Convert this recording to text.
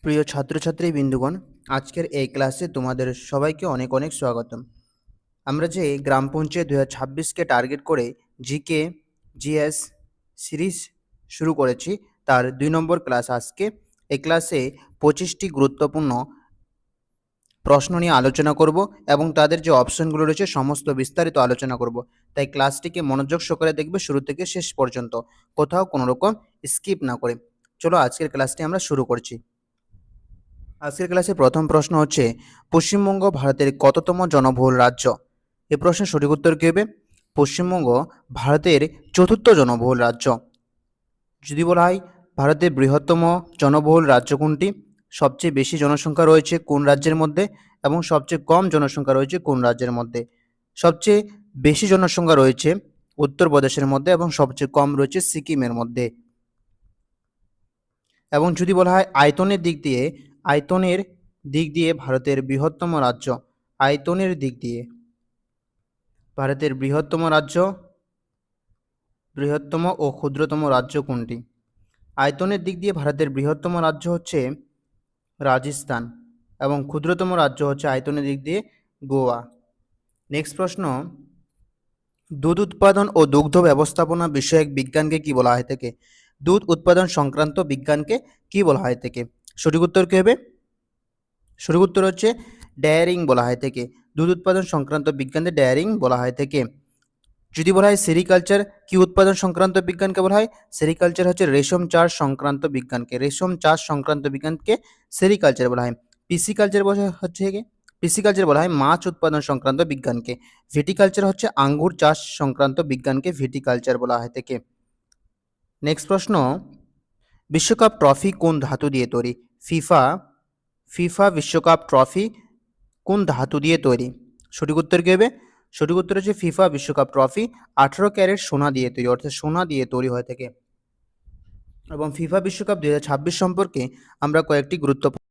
প্রিয় ছাত্রছাত্রী বিন্দুগণ, আজকের এই ক্লাসে তোমাদের সবাইকে অনেক অনেক স্বাগতম। আমরা যে গ্রাম পঞ্চায়েত 2026কে টার্গেট করে জিকে জিএস সিরিজ শুরু করেছি তার 2 নম্বর ক্লাস আজকে। এই ক্লাসে 25টি গুরুত্বপূর্ণ প্রশ্ন নিয়ে আলোচনা করব এবং তাদের যে অপশনগুলো রয়েছে সমস্ত বিস্তারিত আলোচনা করব। তাই ক্লাসটিকে মনোযোগ সহকারে দেখবে শুরু থেকে শেষ পর্যন্ত, কোথাও কোনো রকম স্কিপ না করে। চলো আজকের ক্লাসটি আমরা শুরু করছি। আজকের ক্লাসে প্রথম প্রশ্ন হচ্ছে, পশ্চিমবঙ্গ ভারতের কততম জনবহুল রাজ্য? এই প্রশ্নের সঠিক উত্তর কী হবে? পশ্চিমবঙ্গ ভারতের চতুর্থ জনবহুল রাজ্য। যদি বলা হয় ভারতের বৃহত্তম জনবহুল রাজ্য কোনটি, সবচেয়ে বেশি জনসংখ্যা রয়েছে কোন রাজ্যের মধ্যে, এবং সবচেয়ে কম জনসংখ্যা রয়েছে কোন রাজ্যের মধ্যে? সবচেয়ে বেশি জনসংখ্যা রয়েছে উত্তরপ্রদেশের মধ্যে এবং সবচেয়ে কম রয়েছে সিকিমের মধ্যে। এবং যদি বলা হয় আয়তনের দিক দিয়ে ভারতের বৃহত্তম রাজ্য, আয়তনের দিক দিয়ে ভারতের বৃহত্তম ও ক্ষুদ্রতম রাজ্য কোনটি? আয়তনের দিক দিয়ে ভারতের বৃহত্তম রাজ্য হচ্ছে রাজস্থান এবং ক্ষুদ্রতম রাজ্য হচ্ছে আয়তনের দিক দিয়ে গোয়া। নেক্সট প্রশ্ন, দুধ উৎপাদন ও দুগ্ধ ব্যবস্থাপনা বিষয়ক বিজ্ঞানকে কি বলা হয় থাকে? দুধ উৎপাদন সংক্রান্ত বিজ্ঞানকে কি বলা হয় থাকে? সঠিক উত্তর কী হবে? সঠিক উত্তর হচ্ছে ডেয়ারিং বলা হয় থাকে। দুধ উৎপাদন সংক্রান্ত বিজ্ঞানকে ডেয়ারিং বলা হয় থাকে। যদি বলা হয় সেরিকালচার কি উৎপাদন সংক্রান্ত বিজ্ঞানকে বলা হয়? সেরিকালচার হচ্ছে রেশম চাষ সংক্রান্ত বিজ্ঞানকে সেরিকালচার বলা হয়। পিসিকালচার বলা হয় মাছ উৎপাদন সংক্রান্ত বিজ্ঞানকে। ভিটিকালচার হচ্ছে আঙ্গুর চাষ সংক্রান্ত বিজ্ঞানকে ভিটিকালচার বলা হয় থাকে। নেক্সট প্রশ্ন, বিশ্বকাপ ট্রফি কোন ধাতু দিয়ে তৈরি? ফিফা বিশ্বকাপ ট্রফি কোন ধাতু দিয়ে তৈরি? সঠিক উত্তর কী হবে? সঠিক উত্তর হচ্ছে ফিফা বিশ্বকাপ ট্রফি 18 ক্যারেট সোনা দিয়ে তৈরি, অর্থাৎ সোনা দিয়ে তৈরি হয়ে থাকে। এবং ফিফা বিশ্বকাপ 2026 সম্পর্কে আমরা কয়েকটি গুরুত্বপূর্ণ